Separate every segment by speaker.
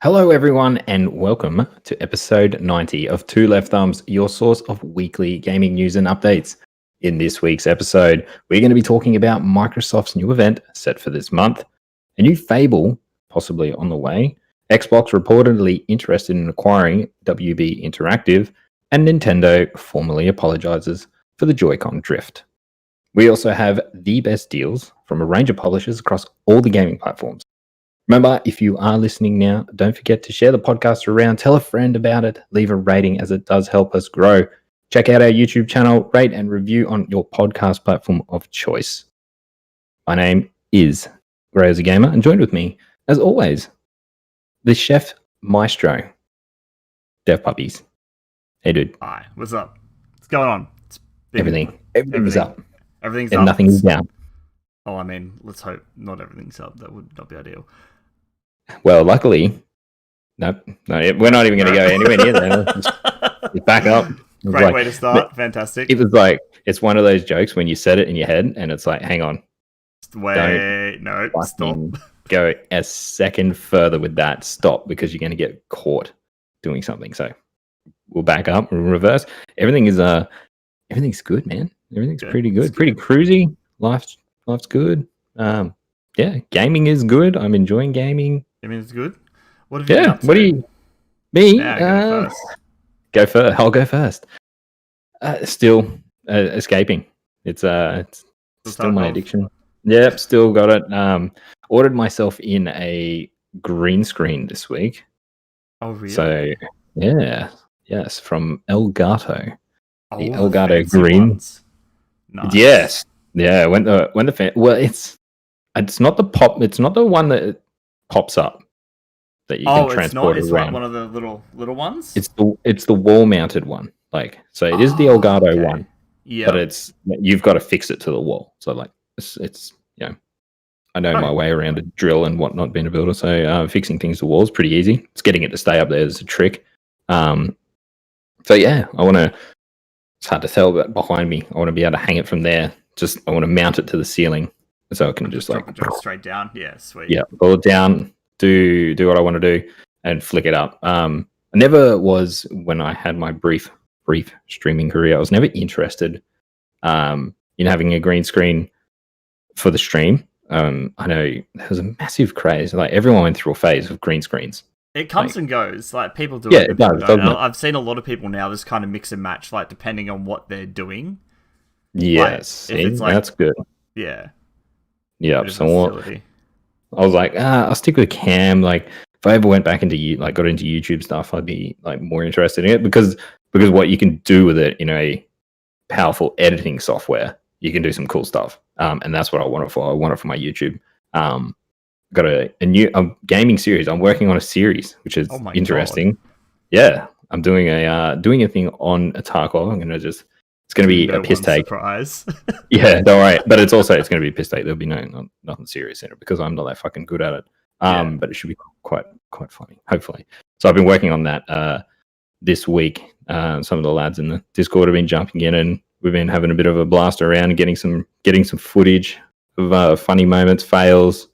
Speaker 1: Hello, everyone, and welcome to episode 90 of Two Left Thumbs, your source of weekly gaming news and updates. In this week's episode, we're going to be talking about Microsoft's new event set for this month, a new Fable possibly on the way, Xbox reportedly interested in acquiring WB Interactive, and Nintendo formally apologizes for the Joy-Con drift. We also have the best deals from a range of publishers across all the gaming platforms. Remember, if you are listening now, don't forget to share the podcast around, tell a friend about it, leave a rating as it does help us grow. Check out our YouTube channel, rate and review on your podcast platform of choice. My name is Gray as a Gamer, and joined with me, as always, the chef maestro, Dev Puppies. Hey, dude.
Speaker 2: Hi, what's up? What's going on?
Speaker 1: Everything's up.
Speaker 2: Everything's
Speaker 1: and
Speaker 2: up.
Speaker 1: Nothing is down.
Speaker 2: Oh, I mean, let's hope not everything's up. That would not be ideal.
Speaker 1: Well, luckily, no, we're not even going to go anywhere near that. Just back up.
Speaker 2: Great way to start. Fantastic.
Speaker 1: It was like, it's one of those jokes when you said it in your head and it's like, hang on.
Speaker 2: Wait, no, stop.
Speaker 1: Go a second further with that. Stop, because you're going to get caught doing something. So we'll back up, we'll reverse. Everything's good, man. Everything's pretty good. Pretty cruisy. Life's good. Yeah, gaming is good. I'm enjoying gaming.
Speaker 2: Gaming is good. What have you been up to?
Speaker 1: What do you... Me?
Speaker 2: Yeah,
Speaker 1: go first. I'll go first. Still escaping. It's still my addiction. Yep, still got it. Ordered myself in a green screen this week.
Speaker 2: Oh, really?
Speaker 1: So, yes, from Elgato. The
Speaker 2: Oh,
Speaker 1: Elgato green.
Speaker 2: Nice.
Speaker 1: Yes. Yeah, when the well, it's not the pop. It's not the one that pops up that you can transport
Speaker 2: it's
Speaker 1: around.
Speaker 2: Not one of the little ones.
Speaker 1: It's the wall mounted one. Like, so it is the Elgato one.
Speaker 2: Yeah,
Speaker 1: but you've got to fix it to the wall. So like it's I know my way around a drill and whatnot being a builder. So fixing things to walls pretty easy. It's getting it to stay up there is a trick. So yeah, I want to. It's hard to tell, but behind me, I want to be able to hang it from there. I want to mount it to the ceiling so it can just like
Speaker 2: drop straight down. Yeah, sweet.
Speaker 1: Yeah, pull it down, do what I want to do, and flick it up. I never was, when I had my brief streaming career, I was never interested in having a green screen for the stream. I know there was a massive craze. Like, everyone went through a phase of green screens.
Speaker 2: It comes and goes. Like, people do
Speaker 1: it. Yeah, it does.
Speaker 2: I've seen a lot of people now just kind of mix and match, like, depending on what they're doing.
Speaker 1: Yes, like, that's good.
Speaker 2: Yeah.
Speaker 1: Yeah. So I was like, I'll stick with cam. Like, if I ever went back into got into YouTube stuff, I'd be like more interested in it because what you can do with it in a powerful editing software, you can do some cool stuff. And that's what I want it for. I want it for my YouTube. Got a new gaming series. I'm working on a series, which is interesting. God. Yeah, I'm doing a thing on a Tarkov. It's going to be a piss take.
Speaker 2: Surprise.
Speaker 1: Yeah, don't worry. But it's going to be a piss take. There'll be nothing serious in it because I'm not that fucking good at it. But it should be quite funny, hopefully. So I've been working on that this week. Some of the lads in the Discord have been jumping in, and we've been having a bit of a blast around and getting some footage of funny moments, fails,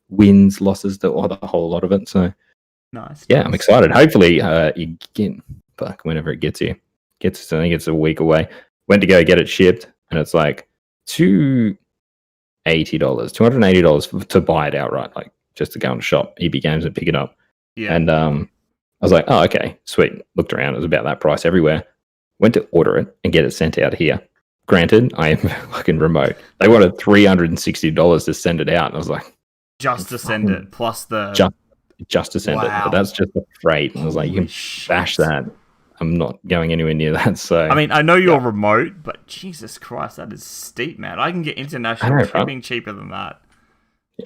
Speaker 1: wins, losses, the whole lot of it. So
Speaker 2: nice.
Speaker 1: Yeah, I'm excited. Hopefully, you get whenever it gets here. I think it's a week away. Went to go get it shipped, and it's like $280 to buy it outright, like just to go in the shop, EB Games, and pick it up.
Speaker 2: Yeah.
Speaker 1: And I was like, oh, okay, sweet. Looked around, it was about that price everywhere. Went to order it and get it sent out here. Granted, I am fucking remote. They wanted $360 to send it out, and I was like,
Speaker 2: just to send it, plus the
Speaker 1: just to send it. But that's just the freight. And I was like, you can bash that. I'm not going anywhere near that. So
Speaker 2: I mean, I know you're remote, but Jesus Christ, that is steep, man. I can get international shipping cheaper than that.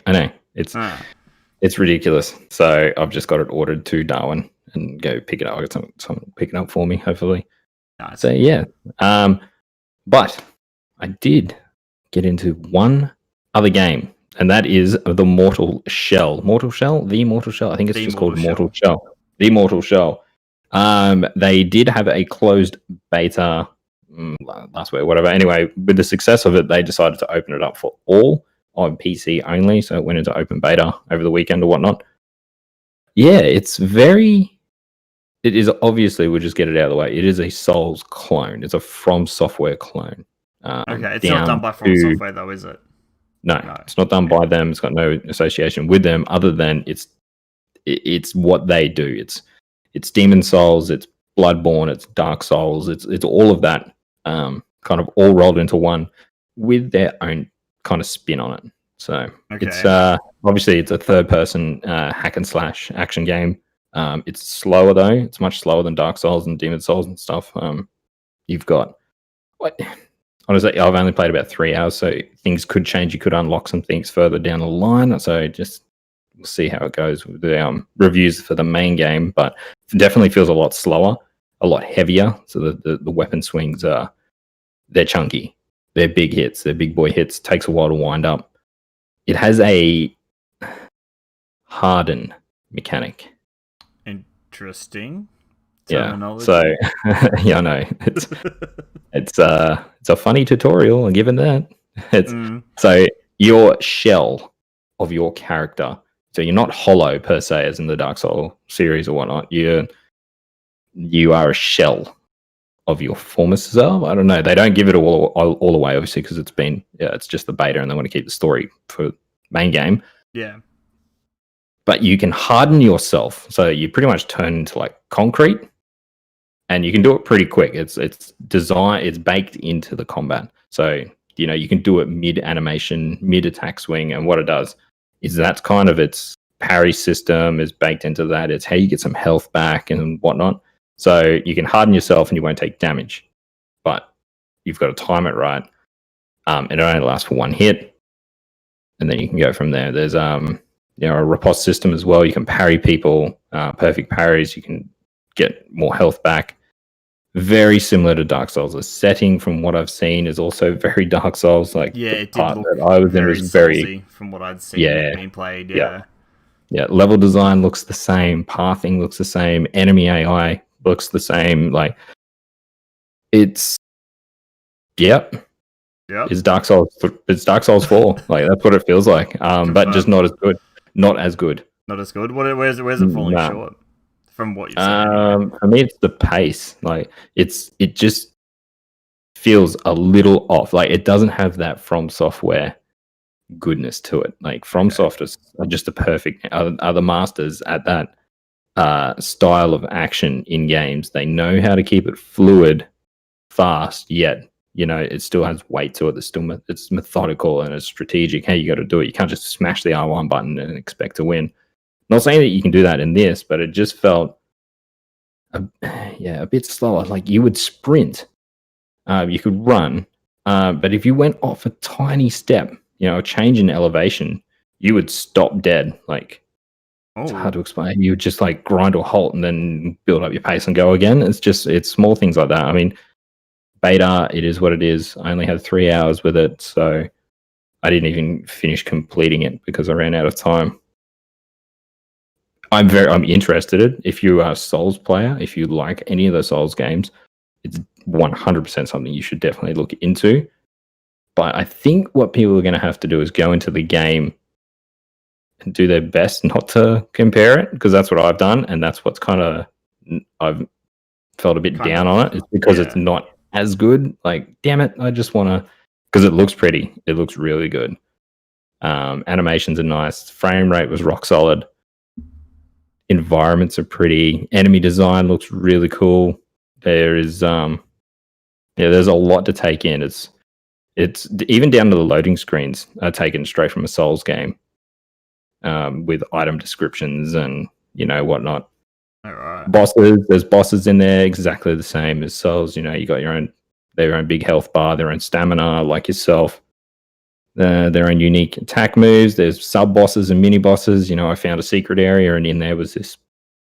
Speaker 1: I know. It's ridiculous. So I've just got it ordered to Darwin and go pick it up. I got someone pick it up for me, hopefully.
Speaker 2: Nice.
Speaker 1: So yeah. But I did get into one other game, and that is the Mortal Shell. Mortal Shell? The Mortal Shell? I think it's just called Mortal Shell. The Mortal Shell. They did have a closed beta last week, whatever. Anyway, with the success of it, they decided to open it up for all on PC only. So it went into open beta over the weekend or whatnot. yeah, it's very. It is obviously, we'll just get it out of the way. It is a Souls clone. It's a From Software clone.
Speaker 2: Okay, it's not done
Speaker 1: Down
Speaker 2: by From
Speaker 1: to
Speaker 2: Software though, is it?
Speaker 1: no,
Speaker 2: No.
Speaker 1: it's not done by them. It's got no association with them other than it's what they do. It's Demon Souls, it's Bloodborne, it's Dark Souls, it's all of that, kind of all rolled into one with their own kind of spin on it. So it's obviously it's a third person hack and slash action game. It's slower though. It's much slower than Dark Souls and Demon Souls and stuff. You've got what? Honestly, I've only played about 3 hours, so things could change. You could unlock some things further down the line. So just we'll see how it goes with the reviews for the main game, but it definitely feels a lot slower, a lot heavier. So the weapon swings they're chunky, they're big hits, they're big boy hits. Takes a while to wind up. It has a harden mechanic.
Speaker 2: Interesting.
Speaker 1: Yeah. So yeah, I know it's a funny tutorial. Given that it's so your shell of your character. So you're not hollow per se, as in the Dark Souls series or whatnot. You are a shell of your former self. I don't know. They don't give it all away, obviously, because it's just the beta, and they want to keep the story for main game.
Speaker 2: Yeah.
Speaker 1: But you can harden yourself, so you pretty much turn into like concrete, and you can do it pretty quick. It's baked into the combat, so you can do it mid animation, mid attack swing, and what it does is that's kind of its parry system is baked into that. It's how you get some health back and whatnot. So you can harden yourself and you won't take damage, but you've got to time it right. It only lasts for one hit, and then you can go from there. There's a riposte system as well. You can parry people, perfect parries. You can get more health back. Very similar to Dark Souls. The setting, from what I've seen, is also very Dark Souls. Like
Speaker 2: it
Speaker 1: did
Speaker 2: look very from what I'd seen being played. Yeah.
Speaker 1: Level design looks the same. Pathing looks the same. Enemy AI looks the same. Like it's It's Dark Souls. It's Dark Souls 4. Like that's what it feels like. But just not as good. Not as good.
Speaker 2: Not as good. Where's it falling short? From what you've said.
Speaker 1: For me, it's the pace. Like it just feels a little off. Like it doesn't have that From Software goodness to it. Like From Software are just the perfect are the masters at that style of action in games. They know how to keep it fluid, fast, yet it still has weight to it. It's methodical and it's strategic. How you got to do it. You can't just smash the R1 button and expect to win. Not saying that you can do that in this, but it just felt a bit slower. Like you would sprint, you could run, but if you went off a tiny step, a change in elevation, you would stop dead. Like it's hard to explain. You would just like grind to a halt and then build up your pace and go again. It's small things like that. I mean, beta, it is what it is. I only had 3 hours with it, so I didn't even finish completing it because I ran out of time. I'm interested. If you are a Souls player, if you like any of the Souls games, it's 100% something you should definitely look into. But I think what people are going to have to do is go into the game and do their best not to compare it, because that's what I've done, and that's what's kind of I've felt a bit down on it. It's because it's not as good. Like, damn it, I just want to, because it looks pretty. It looks really good. Animations are nice. Frame rate was rock solid. Environments are pretty. Enemy design looks really cool. There is there's a lot to take in. It's even down to the loading screens are taken straight from a Souls game, with item descriptions and whatnot.
Speaker 2: All right.
Speaker 1: There's bosses in there exactly the same as Souls. You got their own big health bar, their own stamina, like yourself. Their own unique attack moves. There's sub bosses and mini bosses. I found a secret area, and in there was this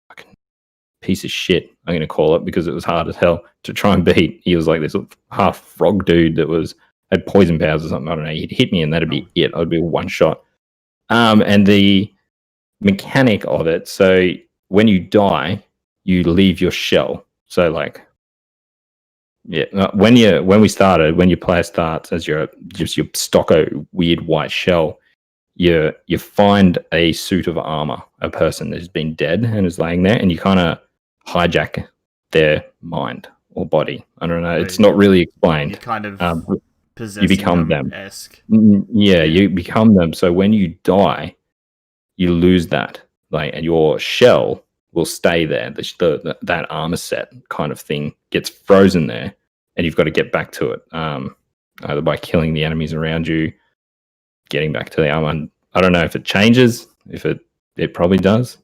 Speaker 1: fucking piece of shit, I'm going to call it, because it was hard as hell to try and beat. He was like this half frog dude that had poison powers or something. I don't know. He'd hit me, and that'd be it. I'd be one shot. And the mechanic of it. So when you die, you leave your shell. So like. Yeah, when your player starts as just your stocko weird white shell, you find a suit of armor, a person that's been dead and is laying there, and you kind of hijack their mind or body. I don't know. It's not really explained.
Speaker 2: You kind of
Speaker 1: you become them.
Speaker 2: Yeah,
Speaker 1: you become them. So when you die, you lose that, like, and your shell will stay there. That armor set kind of thing gets frozen there, and you've got to get back to it, either by killing the enemies around you, getting back to the armor. And I don't know if it changes. If it probably does.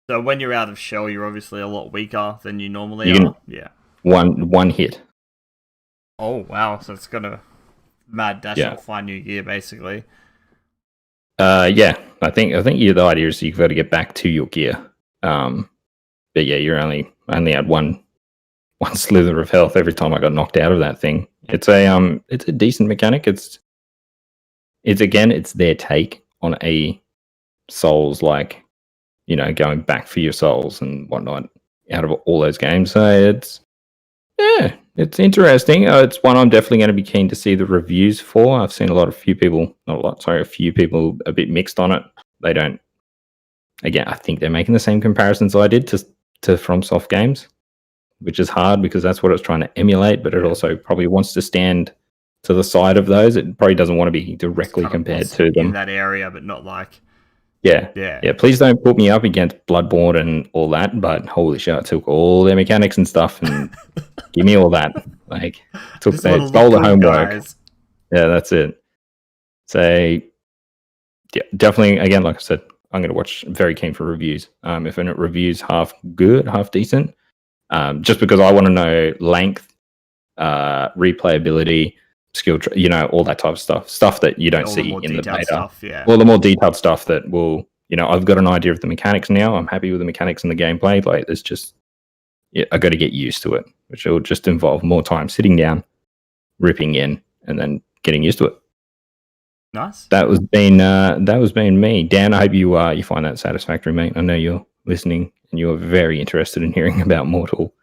Speaker 2: So when you're out of shell, you're obviously a lot weaker than you normally are. Yeah.
Speaker 1: One hit.
Speaker 2: Oh wow! So it's gonna mad dash and find new gear, basically.
Speaker 1: Yeah. I think the idea is you've got to get back to your gear. But yeah, you're only had one slither of health every time I got knocked out of that thing. It's a decent mechanic. It's their take on a Souls, like, you know, going back for your souls and whatnot out of all those games. So it's interesting. It's one I'm definitely going to be keen to see the reviews for. I've seen a few people a bit mixed on it. They don't. Again, I think they're making the same comparisons I did to FromSoft games, which is hard because that's what it's trying to emulate, but it also probably wants to stand to the side of those. It probably doesn't want to be directly compared to them
Speaker 2: in that area, but not like.
Speaker 1: Yeah. Please don't put me up against Bloodborne and all that. But holy shit, I took all their mechanics and stuff and give me all that. Like, stole the homework. Guys. Yeah, that's it. So, yeah, definitely. Again, like I said, I'm going to watch. I'm very keen for reviews. If it reviews half good, half decent, just because I want to know length, replayability, skill, all that type of stuff that you don't see in the beta.
Speaker 2: Stuff, yeah.
Speaker 1: All the more detailed stuff that will, I've got an idea of the mechanics now. I'm happy with the mechanics and the gameplay. Like, there's just, I got to get used to it, which will just involve more time sitting down, ripping in, and then getting used to it.
Speaker 2: Nice.
Speaker 1: That was been me, Dan. I hope you find that satisfactory, mate. I know you're listening and you're very interested in hearing about Mortal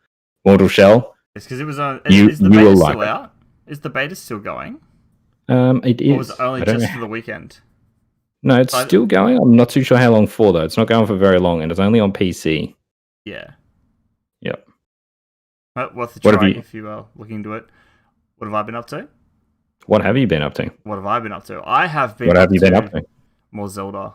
Speaker 1: Shell.
Speaker 2: It's because it was on. Is the beta still out? Is the beta still going?
Speaker 1: It is.
Speaker 2: Or was it only just for the weekend?
Speaker 1: No, it's still going. I'm not too sure how long for, though. It's not going for very long, and it's only on PC.
Speaker 2: Yeah.
Speaker 1: Yep.
Speaker 2: Worth the try if you are looking into it. What have I been up to?
Speaker 1: What have you been up to?
Speaker 2: What have I been up to? I have been.
Speaker 1: What have you been up to?
Speaker 2: More Zelda.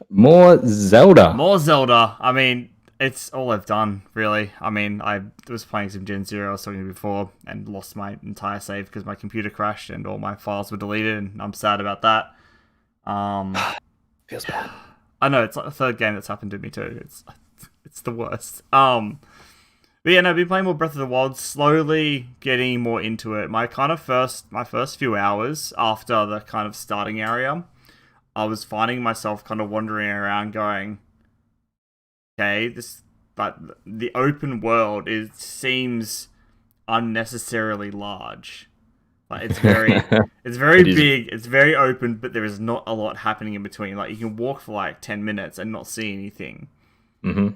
Speaker 1: More Zelda.
Speaker 2: More Zelda. I mean, it's all I've done, really. I mean, I was playing some Gen Zero, I was talking before, and lost my entire save because my computer crashed and all my files were deleted, and I'm sad about that.
Speaker 1: Feels bad.
Speaker 2: I know, it's like the third game that's happened to me too. It's the worst. But yeah, no, I've been playing more Breath of the Wild, slowly getting more into it. My first few hours after the kind of starting area, I was finding myself kind of wandering around going, okay, but the open world seems unnecessarily large. Like, it's very big, it's very open, but there is not a lot happening in between. Like, you can walk for like 10 minutes and not see anything.
Speaker 1: Mm-hmm.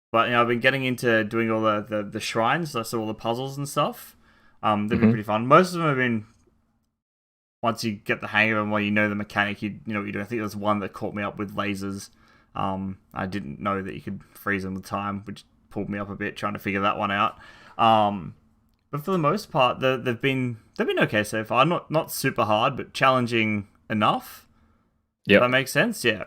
Speaker 2: But I've been getting into doing all the shrines, so all the puzzles and stuff. They've been pretty fun. Most of them have been, once you get the hang of them, you know the mechanic, you know what you do. I think there's one that caught me up with lasers. I didn't know that you could freeze them with time, which pulled me up a bit trying to figure that one out. But for the most part, they've been okay so far. Not super hard, but challenging enough.
Speaker 1: Yeah,
Speaker 2: that makes sense. Yeah.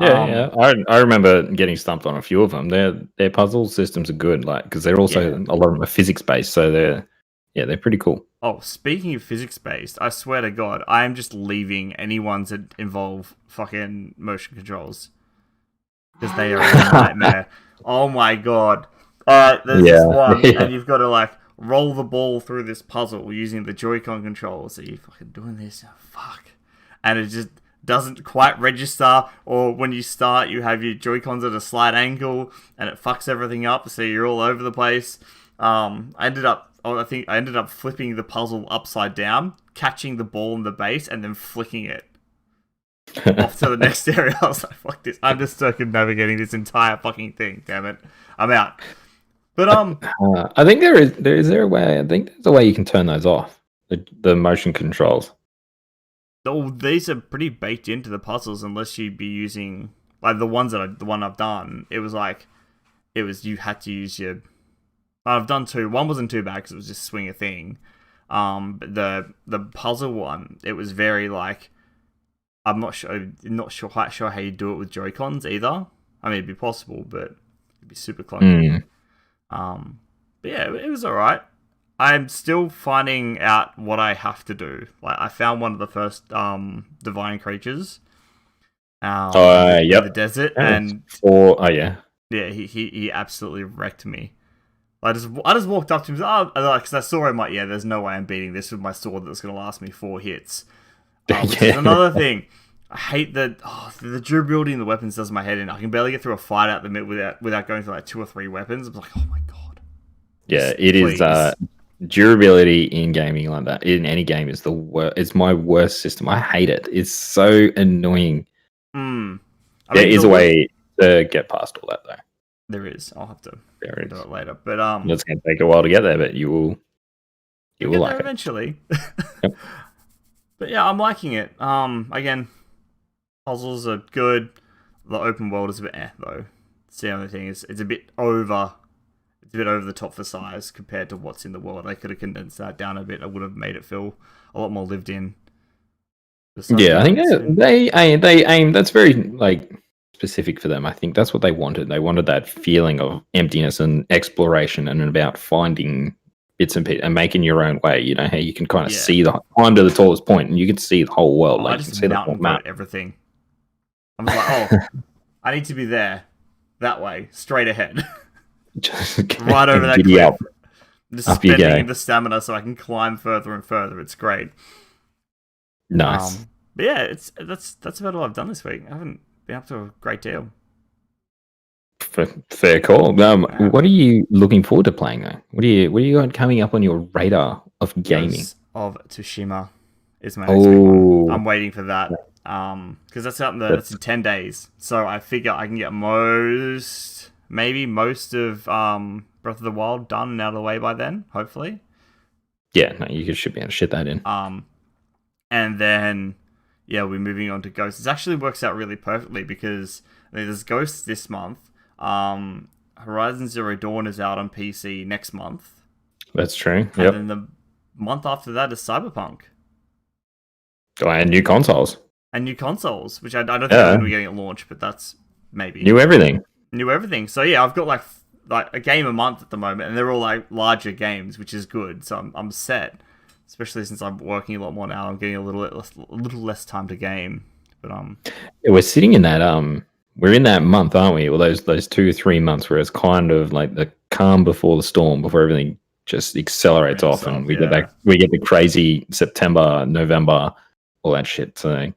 Speaker 1: Yeah. I remember getting stumped on a few of them. Their puzzle systems are good, like, because they're also a lot of them are physics based, so they're pretty cool.
Speaker 2: Oh, speaking of physics based, I swear to God, I am just leaving any ones that involve fucking motion controls because they are a nightmare. Oh my God! There's this one, and you've got to like roll the ball through this puzzle using the Joy-Con controls. So you're fucking doing this, fuck, and it just doesn't quite register, or when you start you have your Joy-Cons at a slight angle and it fucks everything up, so you're all over the place. I ended up flipping the puzzle upside down, catching the ball in the base, and then flicking it off to the next area. I was like, fuck this, I'm just circumnavigating this entire fucking thing, damn it, I'm out. But
Speaker 1: I think there's a way you can turn those off. The motion controls.
Speaker 2: Oh, these are pretty baked into the puzzles unless you'd be using like the one I've done. It was you had to use your. I've done two. One wasn't too bad because it was just swing a thing. But the puzzle one, it was very like I'm not quite sure how you do it with Joy-Cons either. I mean, it'd be possible, but it'd be super clunky. But yeah, it was alright. I'm still finding out what I have to do. Like I found one of the first divine creatures. In the desert, and yeah, he absolutely wrecked me. I just walked up to him, because I saw him like, yeah, there's no way I'm beating this with my sword that's gonna last me 4 hits. Which is another thing. I hate that the durability in the weapons does my head in. I can barely get through a fight out the mid without going through like 2 or 3 weapons. I'm like, oh my god.
Speaker 1: Yeah, it is. Durability in gaming like that in any game is the worst. It's my worst system. I hate it. It's so annoying. There is a way to get past all that though.
Speaker 2: There is. I'll have to do it later. But
Speaker 1: it's going to take a while to get there, but you will like it
Speaker 2: eventually.
Speaker 1: Yep.
Speaker 2: But yeah, I'm liking it. Again, puzzles are good. The open world is a bit though. It's the only thing is it's a bit over. It's a bit over the top for size compared to what's in the world. I could have condensed that down a bit. I would have made it feel a lot more lived in.
Speaker 1: Yeah, I think they aim. That's very like specific for them. I think that's what they wanted. They wanted that feeling of emptiness and exploration, and about finding bits and pieces and making your own way. You know how you can kind of see climb to the tallest point, and you can see the whole world.
Speaker 2: I just mountain goat everything. I'm like, I need to be there, that way, straight ahead.
Speaker 1: Just
Speaker 2: right over that cliff. Up. Just spending the stamina so I can climb further and further. It's great.
Speaker 1: Nice.
Speaker 2: But yeah, that's about all I've done this week. I haven't been up to a great deal.
Speaker 1: Fair call. What are you looking forward to playing though? What are you got coming up on your radar of gaming?
Speaker 2: Ghost of Tsushima is my next big one. I'm waiting for that. Because that's out that's in 10 days. So I figure I can get most of Breath of the Wild done and out of the way by then, hopefully.
Speaker 1: Yeah, no, you should be able to shit that in.
Speaker 2: And then, yeah, we're moving on to Ghosts. It actually works out really perfectly because there's Ghosts this month. Horizon Zero Dawn is out on PC next month.
Speaker 1: That's true.
Speaker 2: And then the month after that is Cyberpunk.
Speaker 1: And new consoles.
Speaker 2: Which I don't think I'm going to be getting at launch, but that's maybe.
Speaker 1: New everything.
Speaker 2: So yeah, I've got like a game a month at the moment, and they're all like larger games, which is good. So I'm set, especially since I'm working a lot more now. I'm getting a little less time to game. But
Speaker 1: yeah, we're sitting in that we're in that month, aren't we? Well, those 2 or 3 months where it's kind of like the calm before the storm, before everything just accelerates off, and we get the crazy September, November, all that shit. So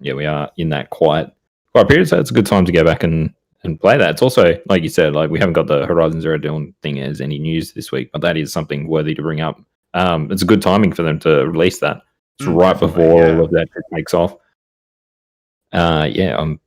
Speaker 1: yeah, we are in that quiet period. So it's a good time to go back and play that. It's also, like you said, like we haven't got the Horizon Zero Dawn thing as any news this week, but that is something worthy to bring up. It's a good timing for them to release that. It's right before all of that takes off. I'm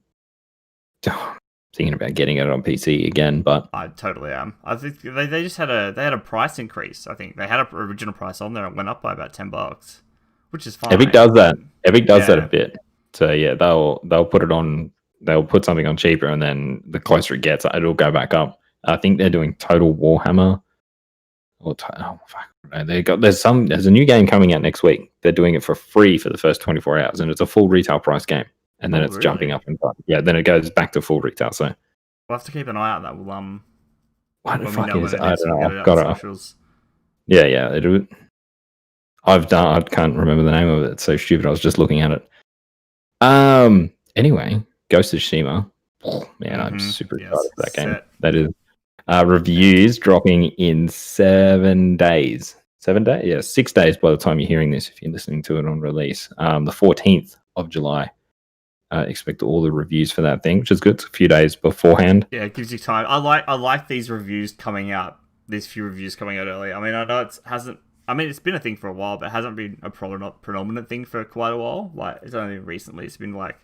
Speaker 1: thinking about getting it on PC again, but
Speaker 2: I totally am. I think they just had a price increase. I think they had an original price on there. It went up by about $10, which is fine.
Speaker 1: Epic does that. Epic does that a bit. So yeah, they'll put it on. They'll put something on cheaper, and then the closer it gets, it'll go back up. I think they're doing Total Warhammer. There's a new game coming out next week. They're doing it for free for the first 24 hours, and it's a full retail price game. And then it's jumping up and then it goes back to full retail. So
Speaker 2: we'll have to keep an eye out. That will
Speaker 1: what the fuck is it? I don't know. I've got it. Yeah. I can't remember the name of it. It's so stupid. I was just looking at it. Anyway, Ghost of Tsushima. Oh, man, I'm super excited for that game. That is reviews dropping in 7 days. 7 days? Yeah, 6 days by the time you're hearing this, if you're listening to it on release. The 14th of July. Expect all the reviews for that thing, which is good. It's a few days beforehand.
Speaker 2: Yeah, it gives you time. I like these reviews coming out. These few reviews coming out early. I mean, I know it's been a thing for a while, but it hasn't been a predominant thing for quite a while. Like it's only recently. It's been like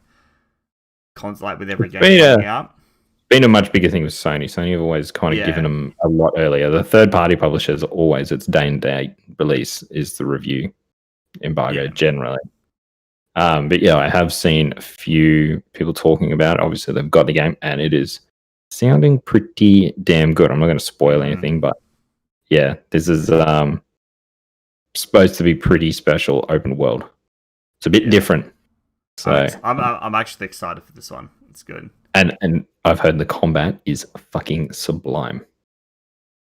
Speaker 2: with every game coming out.
Speaker 1: Been a much bigger thing with Sony. Sony have always kind of given them a lot earlier. The third-party publishers always, it's day and date release is the review. embargo generally. But yeah, I have seen a few people talking about it. Obviously, they've got the game, and it is sounding pretty damn good. I'm not going to spoil anything, but yeah, this is supposed to be pretty special open world. It's a bit different. So
Speaker 2: I'm actually excited for this one. It's good.
Speaker 1: And I've heard the combat is fucking sublime.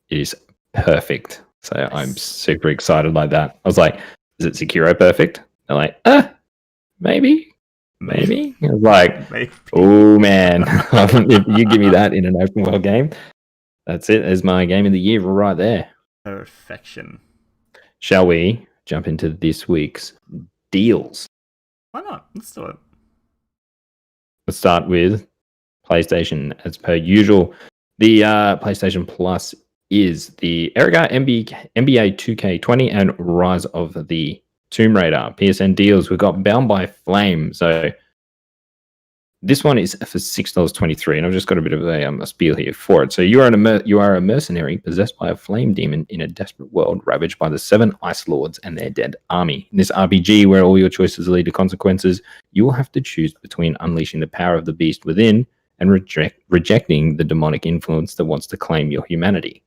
Speaker 1: It is perfect. So yes. I'm super excited by that. I was like, is it Sekiro perfect? They're like, maybe. I was like, maybe. Oh man, if you give me that in an open world game, that's it. There's my game of the year right there.
Speaker 2: Perfection.
Speaker 1: Shall we jump into this week's deals?
Speaker 2: Why not? Let's do it.
Speaker 1: Let's start with PlayStation as per usual. The PlayStation Plus is the Erica NBA 2K20 and Rise of the Tomb Raider. PSN Deals, we've got Bound by Flame. So this one is for $6.23, and I've just got a bit of a spiel here for it. So you are a mercenary possessed by a flame demon in a desperate world ravaged by the 7 Ice Lords and their dead army. In this RPG, where all your choices lead to consequences, you will have to choose between unleashing the power of the beast within and rejecting the demonic influence that wants to claim your humanity.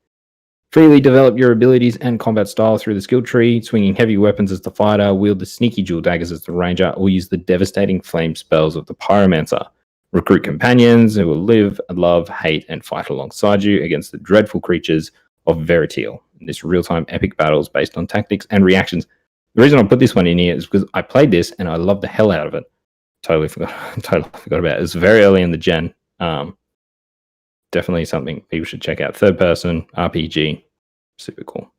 Speaker 1: Freely develop your abilities and combat style through the skill tree, swinging heavy weapons as the fighter, wield the sneaky dual daggers as the ranger, or use the devastating flame spells of the pyromancer. Recruit companions who will live, love, hate, and fight alongside you against the dreadful creatures of Veritiel in this real-time epic battles based on tactics and reactions. The reason I put this one in here is because I played this and I loved the hell out of it. Totally forgot about it. It's very early in the gen. Definitely something people should check out. Third person RPG, super cool.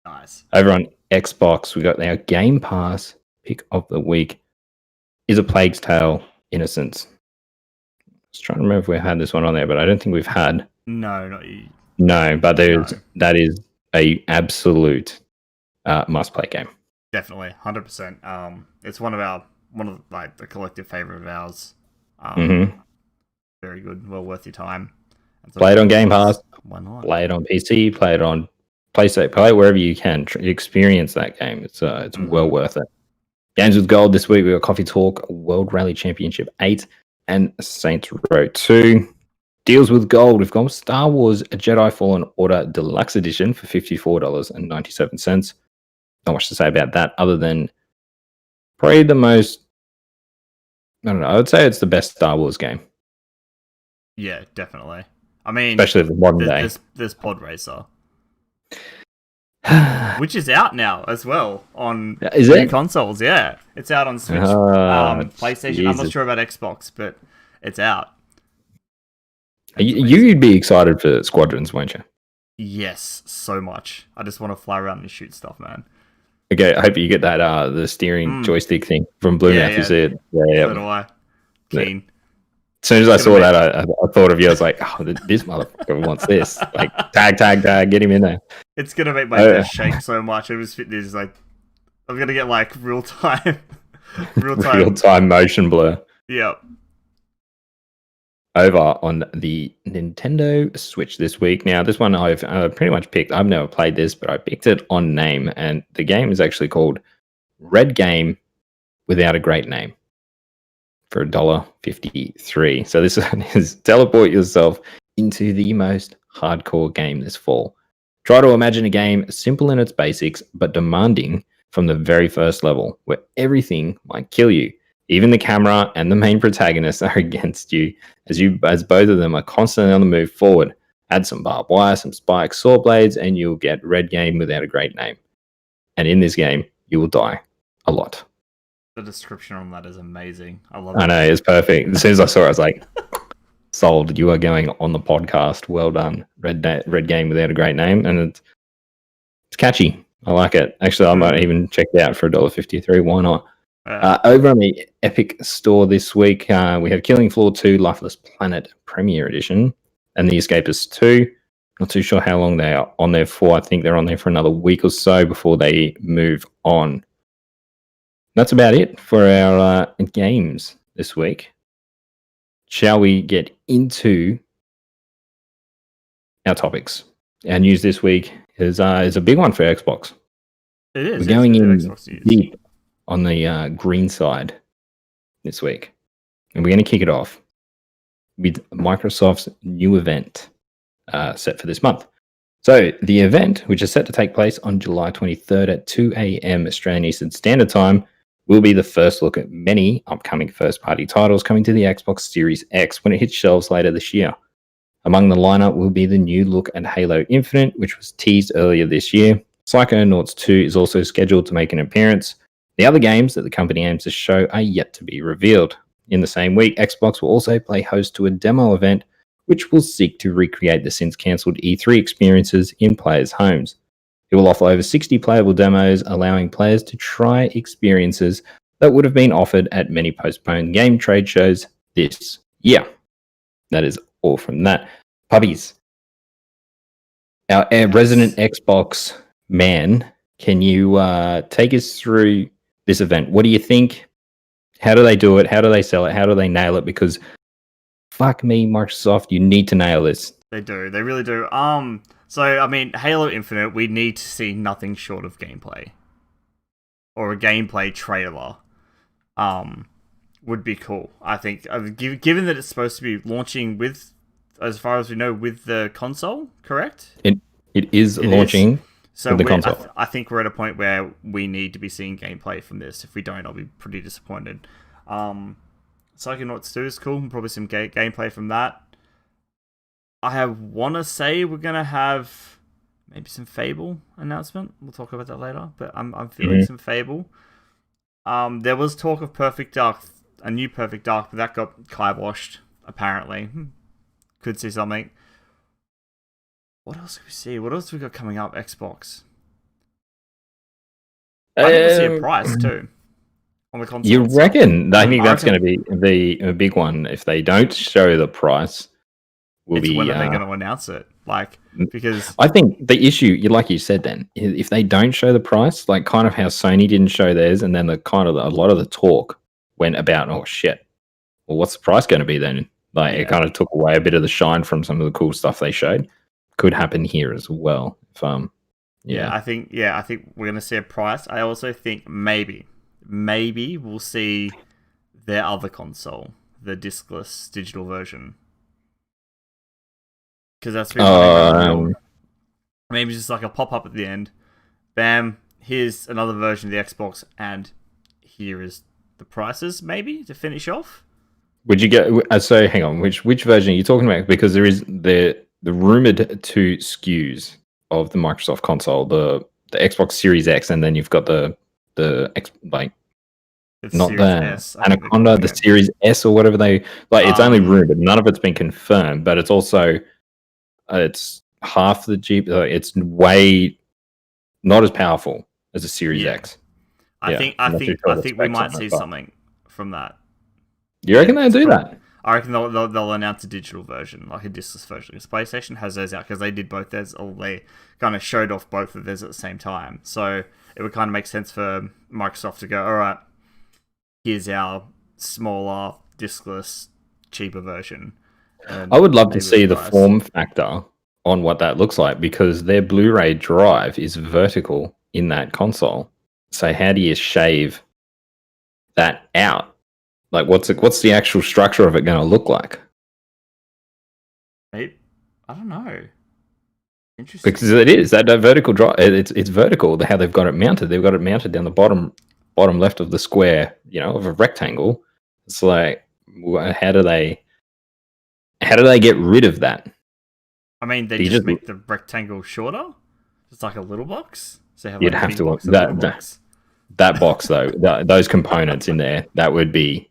Speaker 2: Nice.
Speaker 1: Over on Xbox, we got our Game Pass pick of the week. Is A Plague's Tale: Innocence. I was trying to remember if we had this one on there, but I don't think we've had.
Speaker 2: No, not you.
Speaker 1: No, but that is a absolute must-play game.
Speaker 2: Definitely, 100%. It's one of like the collective favorite of ours. Very good, well worth your time.
Speaker 1: Play it on Game Pass.
Speaker 2: Why not?
Speaker 1: Play it on PC. Play it on PlayStation. Play it wherever you can. Experience that game. It's well worth it. Games with Gold this week. We got Coffee Talk, World Rally Championship 8, and Saints Row 2. Deals with Gold. We've got Star Wars Jedi Fallen Order Deluxe Edition for $54.97. Not much to say about that other than probably the most. I don't know. I would say it's the best Star Wars game.
Speaker 2: Yeah, definitely. I mean,
Speaker 1: especially the modern day.
Speaker 2: There's Pod Racer, which is out now as well on consoles. Yeah, it's out on Switch, PlayStation. Jesus. I'm not sure about Xbox, but it's out.
Speaker 1: You'd be excited for Squadrons, won't you?
Speaker 2: Yes, so much. I just want to fly around and shoot stuff, man.
Speaker 1: Okay, I hope you get that the steering joystick thing from Blue Mouth. You see it? Yeah.
Speaker 2: So do I. Keen.
Speaker 1: As soon as I saw that, I thought of you. I was like, oh, this motherfucker wants this. Like, tag, get him in there.
Speaker 2: It's going to make my head shake so much. It was this like, I'm going to get like real-time
Speaker 1: motion blur.
Speaker 2: Yep.
Speaker 1: Over on the Nintendo Switch this week. Now, this one I've pretty much picked. I've never played this, but I picked it on name. And the game is actually called Red Game Without a Great Name. For $1.53. So this one is teleport yourself into the most hardcore game this fall. Try to imagine a game simple in its basics, but demanding from the very first level, where everything might kill you. Even the camera and the main protagonist are against you, as both of them are constantly on the move forward. Add some barbed wire, some spikes, saw blades, and you'll get Red Game Without a Great Name. And in this game, you will die a lot.
Speaker 2: The description on that is amazing. I love it.
Speaker 1: I know, it's perfect. As soon as I saw it, I was like, sold. You are going on the podcast. Well done. Red Game Without a Great Name. And it's catchy. I like it. Actually, I might even check it out for $1.53. Why not? Over on the Epic Store this week, we have Killing Floor 2 Lifeless Planet Premier Edition and The Escapist 2. Not too sure how long they are on there for. I think they're on there for another week or so before they move on. That's about it for our games this week. Shall we get into our topics? Our news this week is a big one for Xbox.
Speaker 2: It is.
Speaker 1: We're going in deep on the green side this week. And we're going to kick it off with Microsoft's new event set for this month. So the event, which is set to take place on July 23rd at 2 a.m. Australian Eastern Standard Time, will be the first look at many upcoming first-party titles coming to the Xbox Series X when it hits shelves later this year. Among the lineup will be the new look at Halo Infinite, which was teased earlier this year. Psychonauts 2 is also scheduled to make an appearance. The other games that the company aims to show are yet to be revealed. In the same week, Xbox will also play host to a demo event which will seek to recreate the since-cancelled E3 experiences in players' homes. It will offer over 60 playable demos, allowing players to try experiences that would have been offered at many postponed game trade shows this year. That is all from that. Puppies. Our resident Xbox man, can you take us through this event? What do you think? How do they do it? How do they sell it? How do they nail it? Because fuck me, Microsoft, you need to nail this.
Speaker 2: They do. They really do. So, I mean, Halo Infinite, we need to see nothing short of gameplay. Or a gameplay trailer. Would be cool. I think, given that it's supposed to be launching with, as far as we know, with the console, correct?
Speaker 1: It is launching
Speaker 2: so
Speaker 1: with the console.
Speaker 2: I think we're at a point where we need to be seeing gameplay from this. If we don't, I'll be pretty disappointed. Psychonauts 2 is cool. We'll probably some gameplay from that. I want to say we're going to have maybe some Fable announcement. We'll talk about that later. But I'm feeling some Fable. There was talk of Perfect Dark, a new Perfect Dark, but that got kiboshed, apparently. Could see something. What else could we see? What else have we got coming up, Xbox? I think we'll see a price, too. On the console.
Speaker 1: You reckon? I think that's going to be a big one. If they don't show the price,
Speaker 2: when are they going to announce it? Because
Speaker 1: I think the issue, like you said, then if they don't show the price, like kind of how Sony didn't show theirs, and then a lot of the talk went about, oh shit, well, what's the price going to be then? It kind of took away a bit of the shine from some of the cool stuff they showed. Could happen here as well. If
Speaker 2: I think we're going to see a price. I also think maybe we'll see their other console, the discless digital version. Because that's been maybe just like a pop-up at the end. Bam, here's another version of the Xbox, and here is the prices, maybe, to finish off.
Speaker 1: Would you get... So, hang on, which version are you talking about? Because there is the rumored 2 SKUs of the Microsoft console, the Xbox Series X, and then you've got the not the S, Anaconda, the Series S or whatever they... it's only rumored. None of it's been confirmed, but it's also... it's half the Jeep. It's way not as powerful as a Series X.
Speaker 2: I think we might see something from that.
Speaker 1: You reckon they'll do that?
Speaker 2: I reckon they'll announce a digital version, like a discless version. Because PlayStation has those out because they did both theirs. They kind of showed off both of theirs at the same time. So it would kind of make sense for Microsoft to go, all right, here's our smaller, discless, cheaper version.
Speaker 1: I would love to see the form factor on what that looks like, because their Blu-ray drive is vertical in that console. So how do you shave that out? What's the actual structure of it going to look like?
Speaker 2: I don't know. Interesting.
Speaker 1: Because it is that vertical drive. It's vertical. How they've got it mounted. They've got it mounted down the bottom left of the square, of a rectangle. It's like, how do they get rid of that?
Speaker 2: I mean, they just make the rectangle shorter. It's like a little box. So
Speaker 1: you'd have to that box though. Those components in there, that would be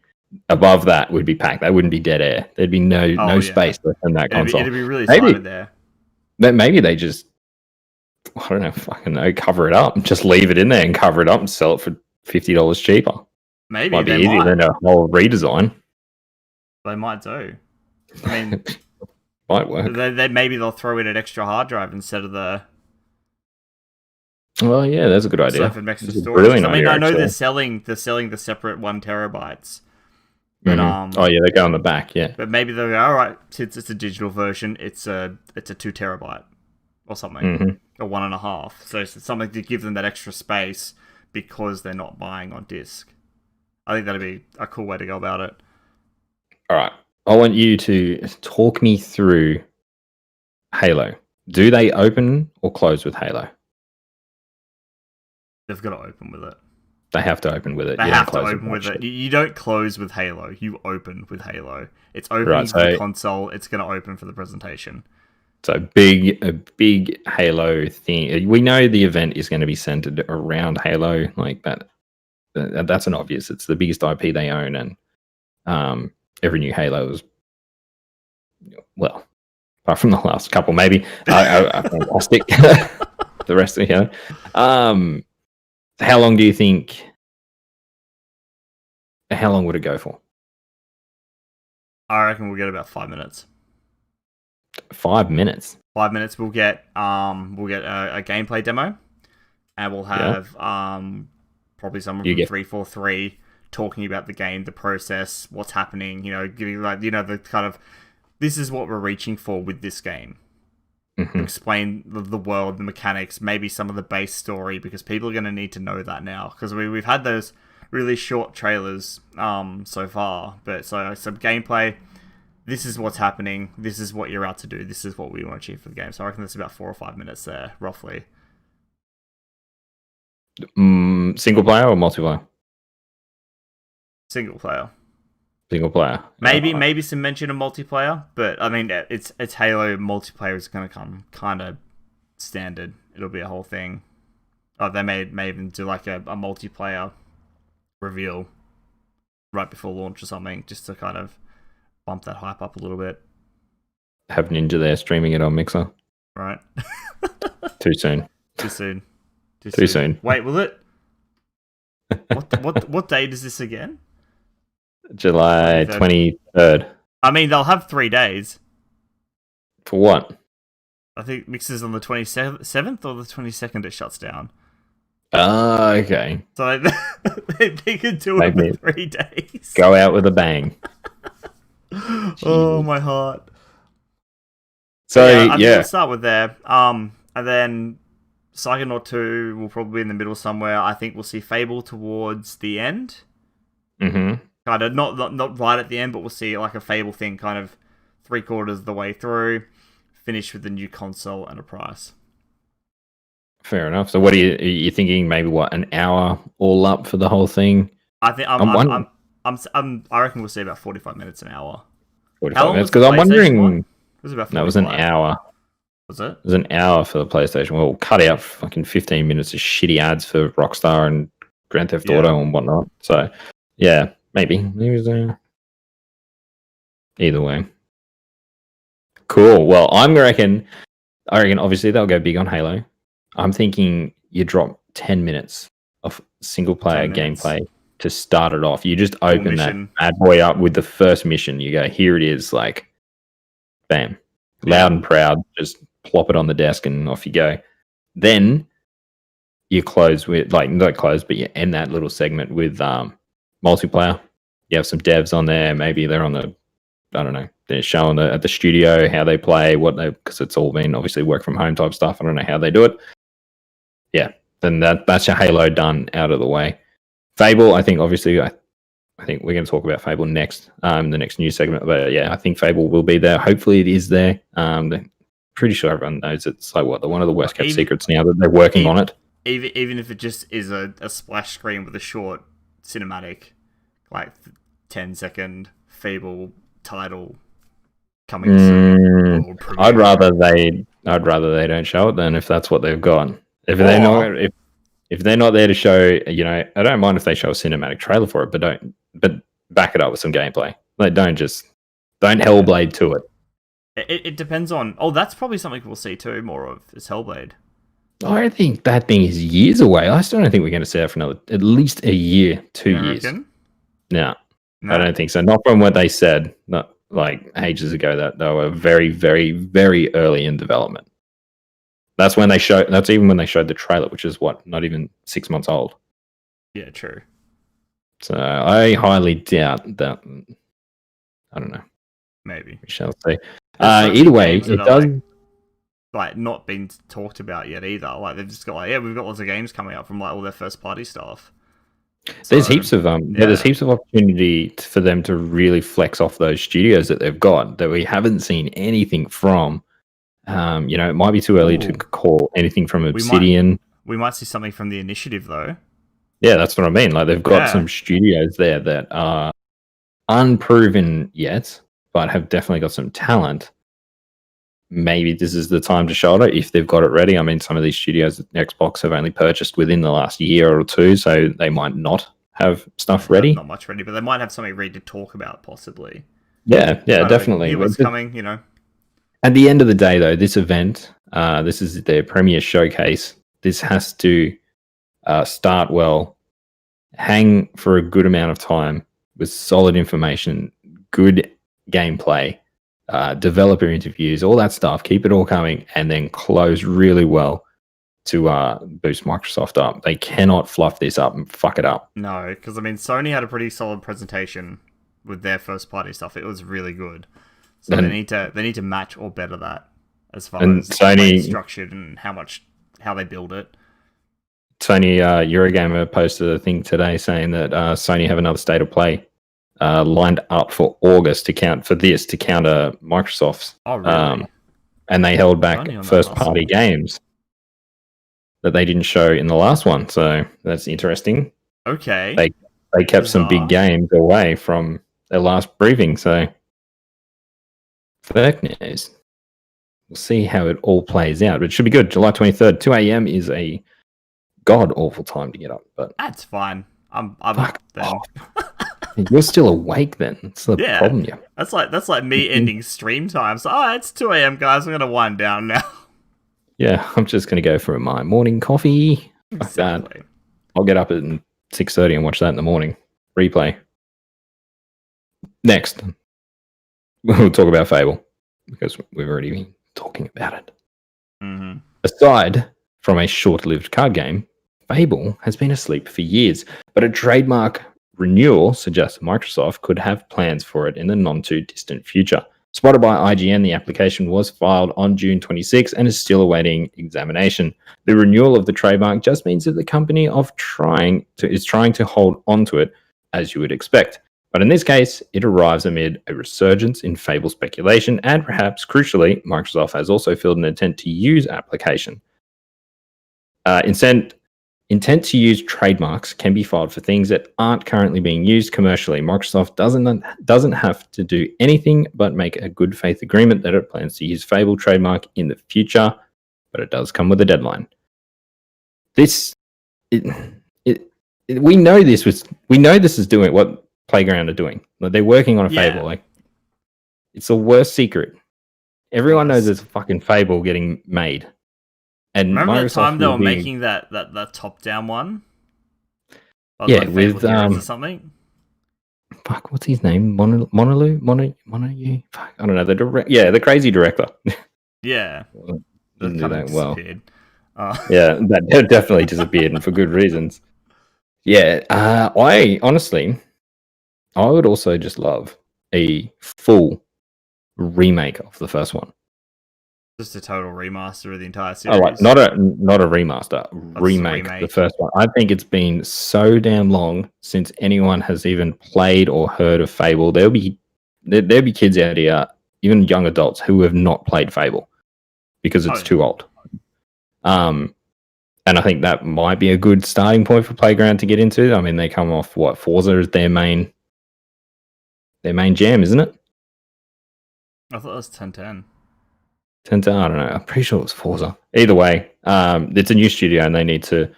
Speaker 1: above. That would be packed. That wouldn't be dead air. There'd be no space left in that console.
Speaker 2: It'd be really silent there.
Speaker 1: Maybe they just, I don't know, cover it up. Just leave it in there and cover it up and sell it for $50 cheaper.
Speaker 2: Maybe
Speaker 1: might be easier than a whole redesign.
Speaker 2: They might do. I mean,
Speaker 1: might work.
Speaker 2: Maybe they'll throw in an extra hard drive instead of the.
Speaker 1: Well, yeah, that's a good idea.
Speaker 2: So for extra storage. I mean, I know they're selling the separate 1 terabytes. But
Speaker 1: they go on the back, yeah.
Speaker 2: But maybe they'll go, all right, since it's a digital version, it's a 2 terabyte or something, or 1.5. So it's something to give them that extra space. because they're not buying on disc. I think that'd be a cool way to go about it.
Speaker 1: All right. I want you to talk me through Halo. Do they open or close with Halo?
Speaker 2: They've got to open with it.
Speaker 1: They have to open with it.
Speaker 2: They have to open with it. You don't close with Halo. You open with Halo. It's opening for the console. It's going to open for the presentation.
Speaker 1: So a big Halo thing. We know the event is going to be centered around Halo, like that. That's an obvious. It's the biggest IP they own, and every new Halo is, well, apart from the last couple, maybe fantastic. The rest of how long do you think? How long would it go for?
Speaker 2: I reckon we'll get about 5 minutes.
Speaker 1: 5 minutes.
Speaker 2: 5 minutes. We'll get a gameplay demo, and we'll have probably someone from 343 talking about the game, the process, what's happening. Giving the kind of, this is what we're reaching for with this game. Mm-hmm. Explain the world, the mechanics, maybe some of the base story, because people are going to need to know that now, because we've had those really short trailers so far, but so some gameplay. This is what's happening. This is what you're out to do. This is what we want to achieve for the game. So I reckon there's about 4 or 5 minutes there, roughly.
Speaker 1: Single player or multiplayer?
Speaker 2: Single player.
Speaker 1: Single player.
Speaker 2: Maybe some mention of multiplayer, but I mean, it's Halo. Multiplayer is going to come kind of standard. It'll be a whole thing. Oh, they may even do like a multiplayer reveal right before launch or something, just to kind of bump that hype up a little bit.
Speaker 1: Have Ninja there streaming it on Mixer.
Speaker 2: Right.
Speaker 1: Too soon.
Speaker 2: Too soon.
Speaker 1: Too soon.
Speaker 2: Wait, will it? What date is this again?
Speaker 1: July 23rd.
Speaker 2: I mean, they'll have 3 days.
Speaker 1: For what?
Speaker 2: I think Mixer's on the 27th or the 22nd it shuts down.
Speaker 1: Okay.
Speaker 2: So they could do it in 3 days.
Speaker 1: Go out with a bang.
Speaker 2: Oh, my heart.
Speaker 1: So,
Speaker 2: I think we'll start with there. And then Psychonaut 2 will probably be in the middle somewhere. I think we'll see Fable towards the end.
Speaker 1: Mm-hmm.
Speaker 2: Kind of, not right at the end, but we'll see like a Fable thing kind of 3/4 of the way through. Finish with the new console and a price.
Speaker 1: Fair enough. So what are you thinking? Maybe an hour all up for the whole thing?
Speaker 2: I think I reckon we'll see about 45 minutes, an hour.
Speaker 1: 45 minutes, because I'm wondering.
Speaker 2: It was about 45.
Speaker 1: No, it was an hour.
Speaker 2: Was it?
Speaker 1: It was an hour for the PlayStation. Well, cut out fucking 15 minutes of shitty ads for Rockstar and Grand Theft Auto and whatnot. So, yeah, maybe. It was either way. Cool. Well, I reckon obviously they'll go big on Halo. I'm thinking you drop 10 minutes of single player gameplay to start it off. You just open that bad boy up with the first mission. You go, here it is, like, bam. Loud and proud. Just plop it on the desk and off you go. Then you close with, like, not close, but you end that little segment with multiplayer. You have some devs on there. Maybe they're on the, I don't know, they're showing at the studio how they play, because it's all been obviously work from home type stuff. I don't know how they do it. Yeah, then that's your Halo done out of the way. Fable, I think obviously, I think we're going to talk about Fable next, the next news segment. But yeah, I think Fable will be there. Hopefully it is there. Pretty sure everyone knows it's like one of the worst kept secrets now that they're working on it.
Speaker 2: Even if it just is a splash screen with a short cinematic, like 10-second Fable title coming soon.
Speaker 1: I'd rather they don't show it then, if that's what they've got. If they're not there to show, I don't mind if they show a cinematic trailer for it, but back it up with some gameplay. Like, don't Hellblade to it.
Speaker 2: It depends on. Oh, that's probably something we'll see too more of, is Hellblade.
Speaker 1: I think that thing is years away. I still don't think we're going to see that for at least a year, 2 years. No, I don't think so. Not from what they said. Not like ages ago that they were very, very, very early in development. That's even when they showed the trailer, which is not even 6 months old.
Speaker 2: Yeah, true.
Speaker 1: So I highly doubt that. I don't know.
Speaker 2: Maybe.
Speaker 1: We shall see. Either way, it does.
Speaker 2: like not been talked about yet either. Like they've just got like, yeah, we've got lots of games coming up from like all their first party stuff.
Speaker 1: There's
Speaker 2: So,
Speaker 1: heaps of there's heaps of opportunity for them to really flex off those studios that they've got that we haven't seen anything from. It might be too early to call anything from Obsidian.
Speaker 2: We might see something from the Initiative though.
Speaker 1: Yeah, that's what I mean. Like they've got some studios there that are unproven yet, but have definitely got some talent. Maybe this is the time to show it if they've got it ready. I mean, some of these studios that Xbox have only purchased within the last year or two, so they might not have stuff ready.
Speaker 2: Not much ready, but they might have something ready to talk about, possibly.
Speaker 1: Yeah, definitely.
Speaker 2: What's coming,
Speaker 1: At the end of the day, though, this event, this is their premier showcase. This has to start well, hang for a good amount of time with solid information, good gameplay, developer interviews, all that stuff. Keep it all coming, and then close really well to boost Microsoft up. They cannot fluff this up and fuck it up.
Speaker 2: No, because I mean, Sony had a pretty solid presentation with their first party stuff. It was really good. So they need to match or better that as far as Sony structured and how they build it.
Speaker 1: Sony Eurogamer posted a thing today saying that Sony have another state of play lined up for August to counter Microsoft's.
Speaker 2: Oh, really?
Speaker 1: And they held back first-party games that they didn't show in the last one. So that's interesting.
Speaker 2: Okay.
Speaker 1: They kept some big games away from their last briefing. So fuck news. We'll see how it all plays out. But it should be good. July 23rd, 2 a.m. is a god-awful time to get up. But
Speaker 2: that's fine. I'm up then.
Speaker 1: You're still awake then. That's the problem. Yeah.
Speaker 2: That's like me ending stream time. So, it's 2 a.m. guys. I'm gonna wind down now.
Speaker 1: Yeah, I'm just gonna go for my morning coffee.
Speaker 2: Exactly.
Speaker 1: I'll get up at 6:30 and watch that in the morning. Replay. Next, we'll talk about Fable because we've already been talking about it.
Speaker 2: Mm-hmm.
Speaker 1: Aside from a short-lived card game, Fable has been asleep for years, but a trademark renewal suggests Microsoft could have plans for it in the not-too-distant future. Spotted by IGN, the application was filed on June 26 and is still awaiting examination. The renewal of the trademark just means that the company is trying to hold onto it, as you would expect. But in this case, it arrives amid a resurgence in Fable speculation, and perhaps crucially, Microsoft has also filled an intent to use application. Intent to use trademarks can be filed for things that aren't currently being used commercially. Microsoft doesn't have to do anything but make a good faith agreement that it plans to use Fable trademark in the future, but it does come with a deadline. We know this is doing what Playground are doing. Like, they're working on a Fable. Like, it's the worst secret. Everyone knows there's a fucking Fable getting made. And
Speaker 2: remember
Speaker 1: Microsoft
Speaker 2: the time they were making that top-down one?
Speaker 1: Yeah, like with
Speaker 2: or something.
Speaker 1: Fuck, what's his name? Monalu? Fuck, I don't know. The crazy director.
Speaker 2: Yeah,
Speaker 1: didn't do that well.
Speaker 2: Yeah,
Speaker 1: that definitely disappeared, and for good reasons. Yeah, I would also just love a full remake of the first one.
Speaker 2: Just a total remaster of the entire series.
Speaker 1: Oh, right. Not a remaster, remake the first one. I think it's been so damn long since anyone has even played or heard of Fable. There'll be kids out here, even young adults, who have not played Fable because it's too old. And I think that might be a good starting point for Playground to get into. I mean, they come off Forza is their main jam, isn't it?
Speaker 2: I thought it was 1010.
Speaker 1: I don't know. I'm pretty sure it was Forza. Either way, it's a new studio and they need to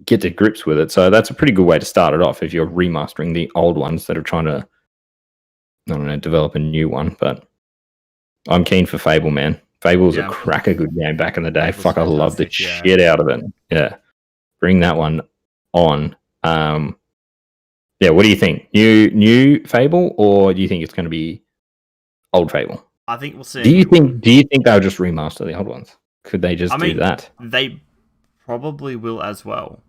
Speaker 1: get to grips with it. So that's a pretty good way to start it off if you're remastering the old ones that are trying to, develop a new one. But I'm keen for Fable, man. Fable's a cracker good game back in the day. Fuck, I love the shit out of it. Yeah. Bring that one on. What do you think? New Fable, or do you think it's going to be old Fable?
Speaker 2: I think we'll see.
Speaker 1: Do you think they'll just remaster the old ones? Could they just do that?
Speaker 2: They probably will as well.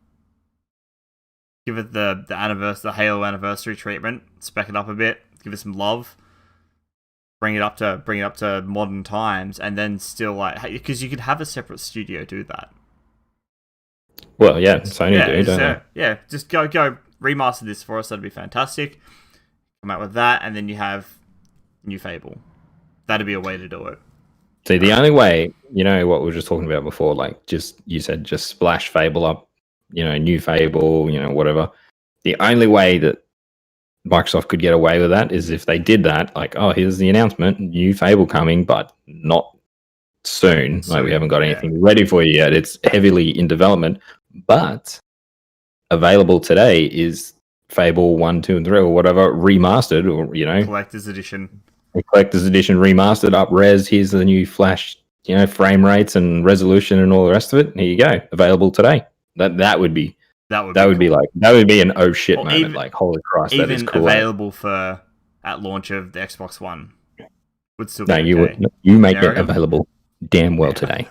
Speaker 2: Give it the Halo anniversary treatment, spec it up a bit, give it some love. bring it up to modern times, and then still like because you could have a separate studio do that.
Speaker 1: Well, yeah, Sony do, don't they?
Speaker 2: Yeah, just go remaster this for us. That'd be fantastic. Come out with that, and then you have new Fable. That'd be a way to do it.
Speaker 1: See, the only way, you know, what we were just talking about before, like you said just splash Fable up, you know, new Fable, you know, whatever. The only way that Microsoft could get away with that is if they did that, like, oh, here's the announcement, new Fable coming, but not soon. Like, we haven't got anything ready for you yet. It's heavily in development, but available today is Fable 1, 2, and 3 or whatever, remastered, or, you know,
Speaker 2: collector's edition.
Speaker 1: A collector's edition remastered, up res. Here's the new flash, you know, frame rates and resolution and all the rest of it. Here you go, available today. That would be cool. That would be an oh shit moment. Even, like, holy Christ, that is cool.
Speaker 2: Available for at launch of the Xbox One would still be okay.
Speaker 1: You make it available damn well today.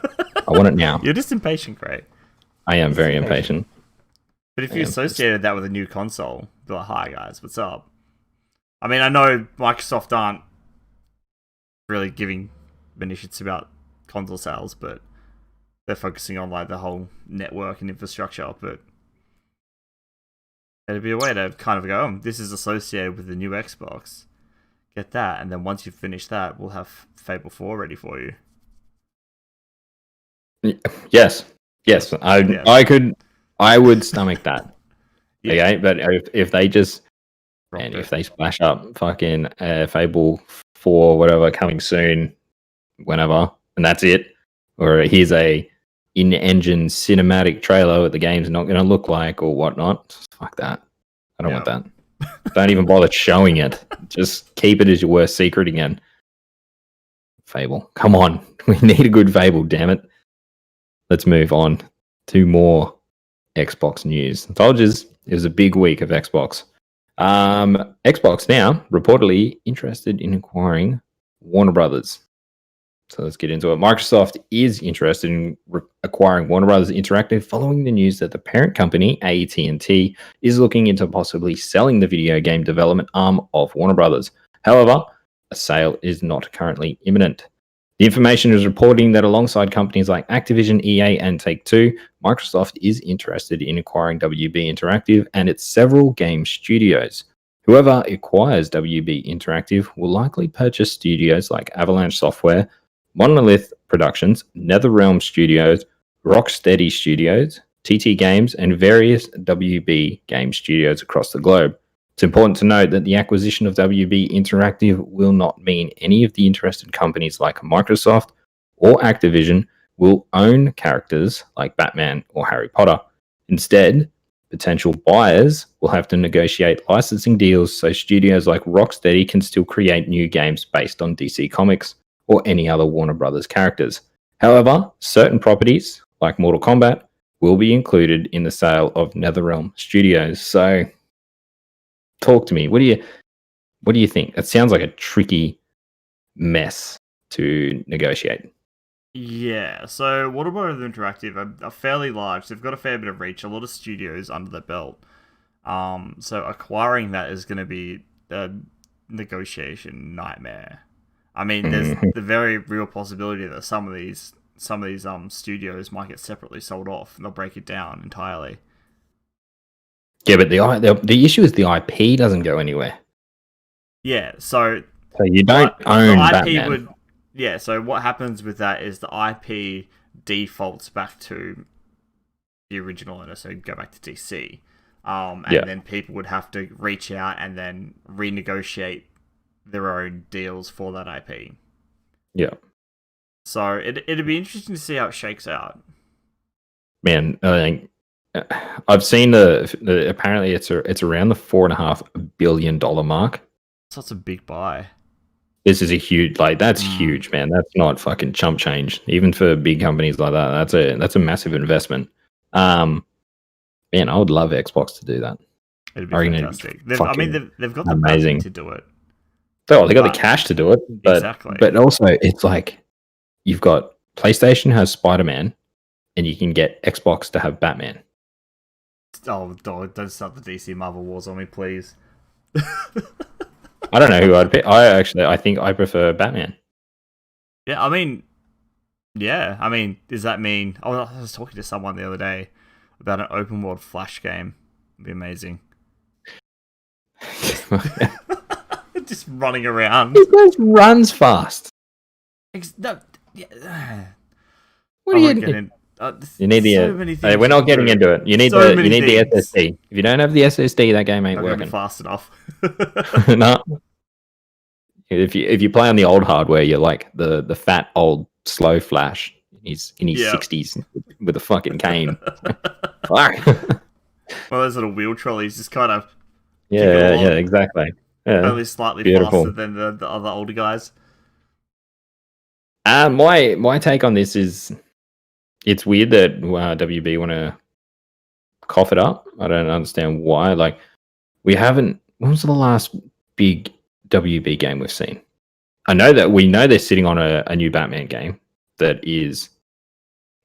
Speaker 1: I want it now.
Speaker 2: You're just impatient, Gray.
Speaker 1: I am very impatient.
Speaker 2: But if you associated that with a new console, be like, hi guys, what's up? I mean, I know Microsoft aren't really giving many shits about console sales, but they're focusing on like the whole network and infrastructure. But it'd be a way to kind of go, oh, this is associated with the new Xbox. Get that, and then once you finish that, we'll have Fable 4 ready for you.
Speaker 1: Yes. I would stomach that. Yeah. Okay, but if they just if they splash up fucking Fable 4, whatever, coming soon, whenever, and that's it, or here's a in-engine cinematic trailer what the game's not going to look like or whatnot, fuck that. I don't want that. Don't even bother showing it. Just keep it as your worst secret again. Fable, come on, we need a good Fable, damn it. Let's move on to more Xbox news. I told you it was a big week of Xbox. Xbox now reportedly interested in acquiring Warner Brothers. So let's get into it. Microsoft is interested in acquiring Warner Brothers Interactive following the news that the parent company, AT&T, is looking into possibly selling the video game development arm of Warner Brothers. However, a sale is not currently imminent. The information is reporting that alongside companies like Activision, EA, and Take-Two, Microsoft is interested in acquiring WB Interactive and its several game studios. Whoever acquires WB Interactive will likely purchase studios like Avalanche Software, Monolith Productions, NetherRealm Studios, Rocksteady Studios, TT Games, and various WB game studios across the globe. It's important to note that the acquisition of WB Interactive will not mean any of the interested companies like Microsoft or Activision will own characters like Batman or Harry Potter. Instead, potential buyers will have to negotiate licensing deals so studios like Rocksteady can still create new games based on DC Comics or any other Warner Brothers characters. However, certain properties, like Mortal Kombat, will be included in the sale of NetherRealm Studios. So, talk to me. What do you think? It sounds like a tricky mess to negotiate.
Speaker 2: Yeah, so Warner Brothers Interactive are fairly large. They've got a fair bit of reach, a lot of studios under their belt. So acquiring that is going to be a negotiation nightmare. I mean, there's the very real possibility that some of these studios might get separately sold off and they'll break it down entirely.
Speaker 1: Yeah, but the issue is the IP doesn't go anywhere.
Speaker 2: Yeah, so
Speaker 1: you don't own Batman.
Speaker 2: So what happens with that is the IP defaults back to the original owner, so go back to DC. Then people would have to reach out and then renegotiate their own deals for that IP.
Speaker 1: Yeah.
Speaker 2: So it'd be interesting to see how it shakes out.
Speaker 1: Man, I think I've seen the apparently it's around the $4.5 billion mark.
Speaker 2: So that's a big buy.
Speaker 1: This is a huge, that's huge, man. That's not fucking chump change, even for big companies like that. That's a massive investment. Man, I would love Xbox to do that.
Speaker 2: It'd be fantastic. They've got the
Speaker 1: amazing
Speaker 2: to do it.
Speaker 1: Oh, they got the cash to do it, but also it's like you've got PlayStation has Spider-Man, and you can get Xbox to have Batman.
Speaker 2: Oh, don't start the DC Marvel Wars on me, please.
Speaker 1: I don't know who I'd pick. I think I prefer Batman.
Speaker 2: Yeah, I mean, does that mean? Oh, I was talking to someone the other day about an open world Flash game. It'd be amazing. Just running around.
Speaker 1: He just runs fast.
Speaker 2: No, yeah.
Speaker 1: What do you need? You need the. We're not getting into it. You need the SSD. If you don't have the SSD, that game ain't working
Speaker 2: fast enough.
Speaker 1: No. If you play on the old hardware, you're like the fat old slow Flash. He's in his 60s with a fucking cane.
Speaker 2: Well, those little wheel trolleys just kind of
Speaker 1: exactly. Yeah.
Speaker 2: Only slightly faster than the other older guys.
Speaker 1: My take on this is it's weird that WB want to cough it up. I don't understand why. Like, we haven't. When was the last big WB game we've seen? I know that they're sitting on a new Batman game that is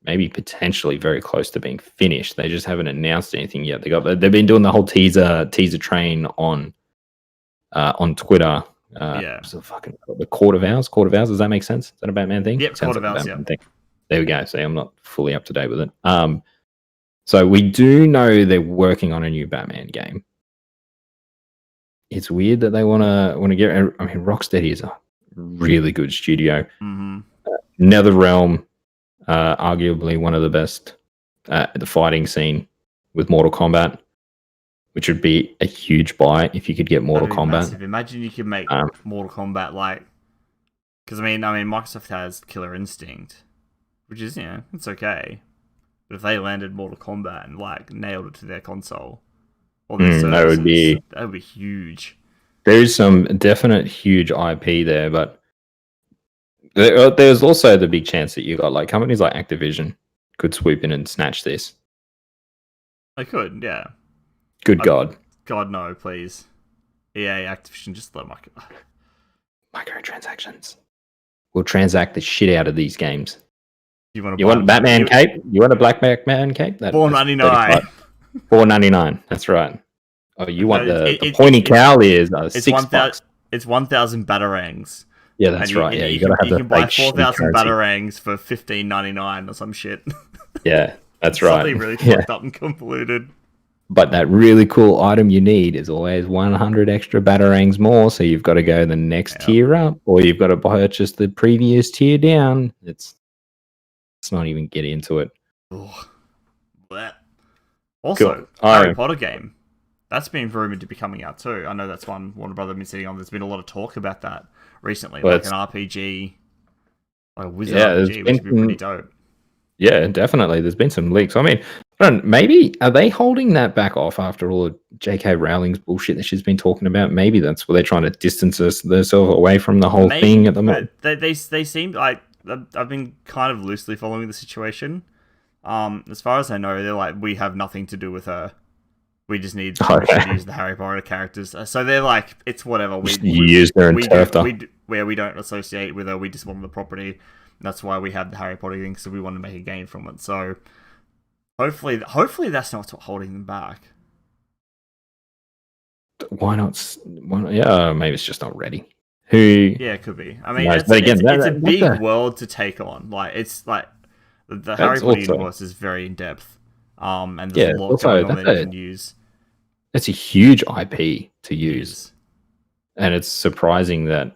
Speaker 1: maybe potentially very close to being finished. They just haven't announced anything yet. They've been doing the whole teaser train on Twitter. So fucking the Court of Owls. Does that make sense? Is that a Batman thing?
Speaker 2: Yep, Court of Owls. Yeah.
Speaker 1: There we go. See, I'm not fully up to date with it. So we do know they're working on a new Batman game. It's weird that they want to get. I mean, Rocksteady is a really good studio.
Speaker 2: Mm-hmm.
Speaker 1: NetherRealm, arguably one of the best at the fighting scene with Mortal Kombat, which would be a huge buy if you could get Mortal Kombat.
Speaker 2: Massive. Imagine you could make Mortal Kombat like, because I mean, Microsoft has Killer Instinct, which is it's okay, but if they landed Mortal Kombat and like nailed it to their console, or their services, that would be huge.
Speaker 1: There is some definite huge IP there, but there's also the big chance that you got like companies like Activision could swoop in and snatch this.
Speaker 2: They could, yeah.
Speaker 1: Good God.
Speaker 2: God, no, please. EA, Activision, just let
Speaker 1: microtransactions. We'll transact the shit out of these games.
Speaker 2: You want
Speaker 1: Batman cape? You want a black Batman cape?
Speaker 2: $4.99.
Speaker 1: $4.99. That's right. Oh, you want the pointy cow ears? $6.
Speaker 2: It's 1,000 batarangs.
Speaker 1: Yeah, that's right. Yeah, you gotta have
Speaker 2: you can buy 4,000 batarangs for $15.99 or some shit.
Speaker 1: Yeah, that's right.
Speaker 2: Something really fucked up and convoluted.
Speaker 1: But that really cool item you need is always 100 extra batarangs more, so you've got to go the next tier up, or you've got to purchase the previous tier down. Let's not even get into it.
Speaker 2: Also, Harry Potter game. That's been rumored to be coming out too. I know that's one Warner Brother been sitting on. There's been a lot of talk about that recently, like an RPG, like a wizard RPG, which would be pretty dope.
Speaker 1: Yeah, definitely. There's been some leaks. I mean, maybe are they holding that back off after all of J.K. Rowling's bullshit that she's been talking about? Maybe that's where they're trying to distance themselves away from the whole thing at the moment.
Speaker 2: They seem like I've been kind of loosely following the situation. As far as I know, they're like, we have nothing to do with her. We just need to use the Harry Potter characters. So they're like, it's whatever. We don't associate with her. We just want the property. That's why we have the Harry Potter thing, so we want to make a game from it. So hopefully that's not what's holding them back.
Speaker 1: Why not? Yeah, maybe it's just not ready.
Speaker 2: Yeah, it could be. I mean, it's a big world to take on. Like, it's like the Harry Potter universe is very in depth. And there's a lot going on that you can use.
Speaker 1: It's a huge IP to use. And it's surprising that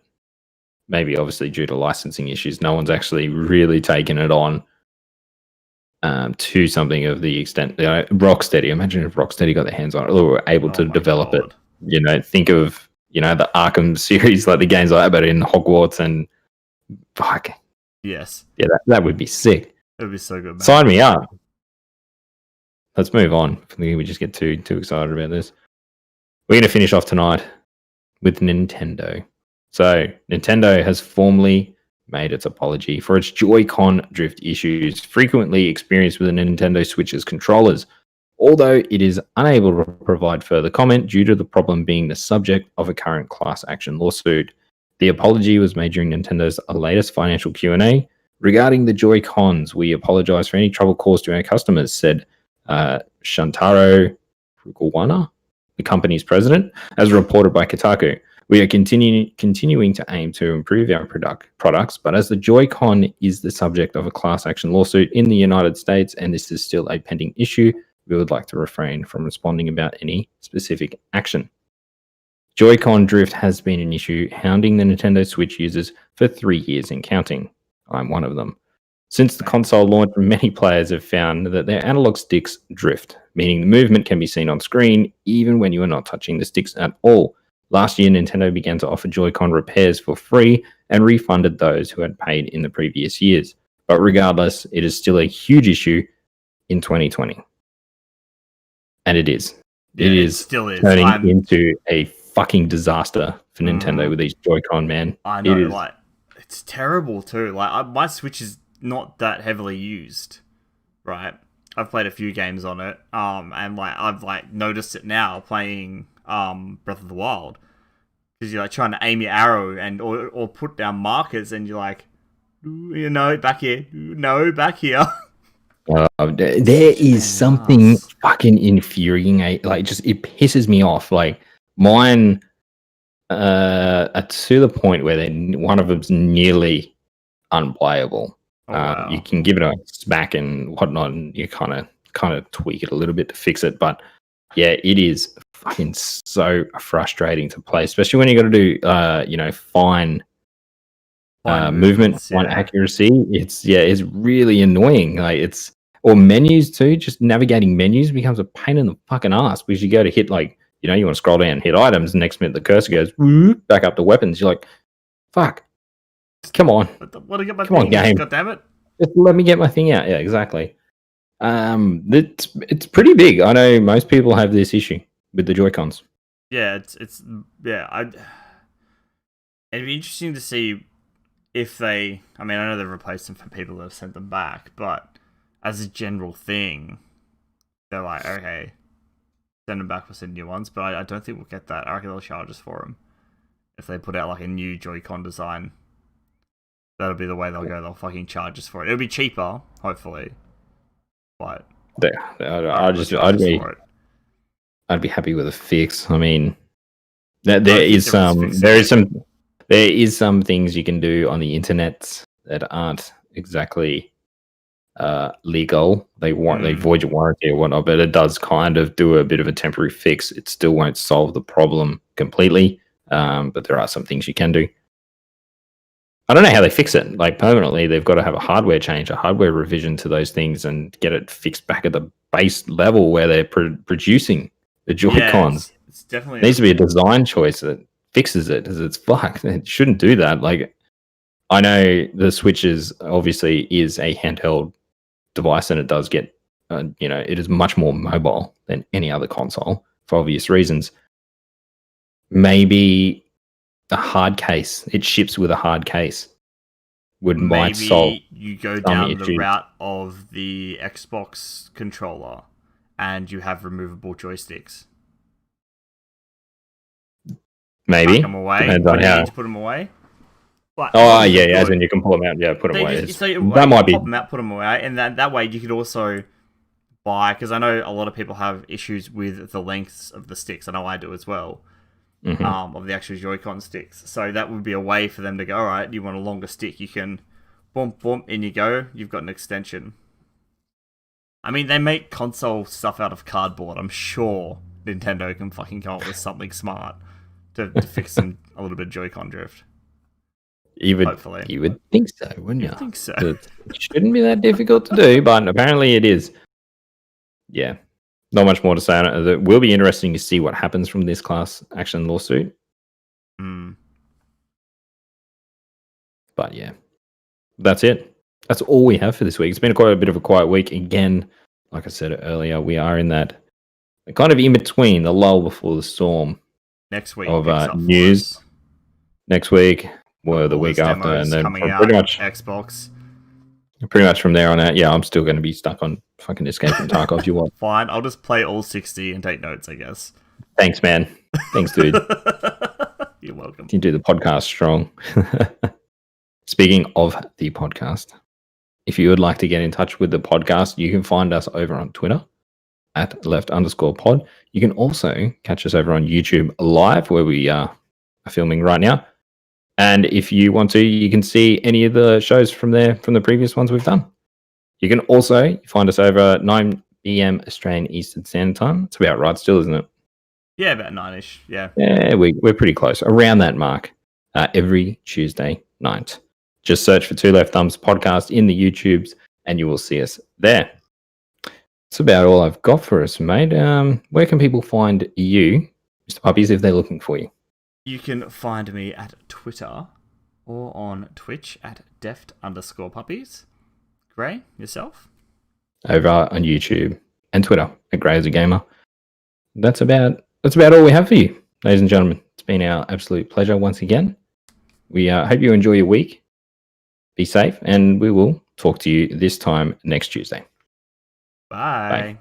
Speaker 1: maybe obviously due to licensing issues, no one's actually really taken it on to something of the extent. Rocksteady, imagine if Rocksteady got their hands on it or were able to develop it. Think of, the Arkham series, like the games like that, but in Hogwarts and fuck.
Speaker 2: Yes.
Speaker 1: Yeah, that would be sick.
Speaker 2: It would be so good, man.
Speaker 1: Sign me up. Let's move on. I think we just get too excited about this. We're going to finish off tonight with Nintendo. So, Nintendo has formally made its apology for its Joy-Con drift issues frequently experienced with the Nintendo Switch's controllers, although it is unable to provide further comment due to the problem being the subject of a current class action lawsuit. The apology was made during Nintendo's latest financial Q&A. Regarding the Joy-Cons, we apologize for any trouble caused to our customers, said Shantaro Fukuwana, the company's president, as reported by Kotaku. We are continuing to aim to improve our products, but as the Joy-Con is the subject of a class action lawsuit in the United States, and this is still a pending issue, we would like to refrain from responding about any specific action. Joy-Con drift has been an issue hounding the Nintendo Switch users for 3 years and counting. I'm one of them. Since the console launch, many players have found that their analog sticks drift, meaning the movement can be seen on screen even when you are not touching the sticks at all. Last year, Nintendo began to offer Joy-Con repairs for free and refunded those who had paid in the previous years. But regardless, it is still a huge issue in 2020. And it is.
Speaker 2: Yeah,
Speaker 1: it
Speaker 2: still is
Speaker 1: turning into a fucking disaster for Nintendo with these Joy-Con, man.
Speaker 2: I know, it's terrible too. My Switch is not that heavily used, right? I've played a few games on it, and I've noticed it now playing Breath of the Wild, because you're trying to aim your arrow or put down markers, and you're like, back here, back here.
Speaker 1: There is something fucking infuriating. It pisses me off. Mine are to the point where one of them's nearly unplayable. Wow. You can give it a smack and whatnot, and you kind of tweak it a little bit to fix it. But yeah, it is fucking so frustrating to play, especially when you got to do fine movement, fine accuracy. It's really annoying. Or menus too. Just navigating menus becomes a pain in the fucking ass, because you go to hit you want to scroll down and hit items, and next minute the cursor goes back up to weapons. You're like, fuck. Come on.
Speaker 2: What to get my thing? Game. God damn it.
Speaker 1: Just let me get my thing out. Yeah, exactly. It's pretty big. I know most people have this issue with the Joy-Cons.
Speaker 2: Yeah, it'd be interesting to see if they, I know they've replaced them for people that have sent them back, but as a general thing, they're like, okay, send them back for some new ones, but I don't think we'll get that. I reckon they'll charge us for them. If they put out a new Joy-Con design, that'll be the way they'll go. They'll fucking charge us for it. It'll be cheaper, hopefully. But
Speaker 1: I'd be happy with a fix. There is some things you can do on the internet that aren't exactly legal. They void your warranty or whatnot, but it does kind of do a bit of a temporary fix. It still won't solve the problem completely, but there are some things you can do. I don't know how they fix it. Permanently, they've got to have a hardware change, a hardware revision to those things, and get it fixed back at the base level where they're producing the Joy-Cons.
Speaker 2: Yeah, it's definitely
Speaker 1: needs to be a design choice that fixes it, because it's fucked. It shouldn't do that. I know the Switch obviously is a handheld device, and it does get, it is much more mobile than any other console for obvious reasons. Maybe a hard case. It ships with a hard case. Might solve.
Speaker 2: You go down the route of the Xbox controller, and you have removable joysticks.
Speaker 1: Maybe.
Speaker 2: Tuck them away.
Speaker 1: Depends on how.
Speaker 2: To put them away.
Speaker 1: But as in you can pull them out. Yeah, put them away.
Speaker 2: That might be. Pop them out, put them away, and that way you could also buy. Because I know a lot of people have issues with the lengths of the sticks. I know I do as well. Of the actual Joy-Con sticks. So that would be a way for them to go, all right, you want a longer stick, you can boom, in you go, you've got an extension. They make console stuff out of cardboard. I'm sure Nintendo can fucking come up with something smart to fix a little bit of Joy-Con drift. Hopefully.
Speaker 1: You would think so, wouldn't you?
Speaker 2: I think so.
Speaker 1: It shouldn't be that difficult to do, but apparently it is. Yeah. Not much more to say on it. It will be interesting to see what happens from this class action lawsuit. But yeah, that's it. That's all we have for this week. It's been quite a bit of a quiet week. Again, like I said earlier, we are in that kind of in between, the lull before the storm.
Speaker 2: Next week
Speaker 1: of news. Next week, or the week after, and then pretty much
Speaker 2: Xbox.
Speaker 1: Pretty much from there on out, yeah, I'm still going to be stuck on fucking Escape from Tarkov if you want.
Speaker 2: Fine, I'll just play all 60 and take notes, I guess.
Speaker 1: Thanks, man. Thanks, dude.
Speaker 2: You're welcome.
Speaker 1: You do the podcast strong. Speaking of the podcast, if you would like to get in touch with the podcast, you can find us over on Twitter at @left_pod. You can also catch us over on YouTube live, where we are filming right now. And if you want to, you can see any of the shows from there, from the previous ones we've done. You can also find us over 9 p.m. Australian Eastern Standard Time. It's about right still, isn't it?
Speaker 2: Yeah, about 9ish. Yeah.
Speaker 1: Yeah, we're pretty close. Around that mark. Every Tuesday night. Just search for Two Left Thumbs podcast in the YouTubes and you will see us there. That's about all I've got for us, mate. Where can people find you, Mr. Puppies, if they're looking for you?
Speaker 2: You can find me at Twitter or on Twitch at deft_puppies. Gray, yourself?
Speaker 1: Over on YouTube and Twitter at Grey as a Gamer. That's about all we have for you, ladies and gentlemen. It's been our absolute pleasure once again. We hope you enjoy your week. Be safe, and we will talk to you this time next Tuesday.
Speaker 2: Bye.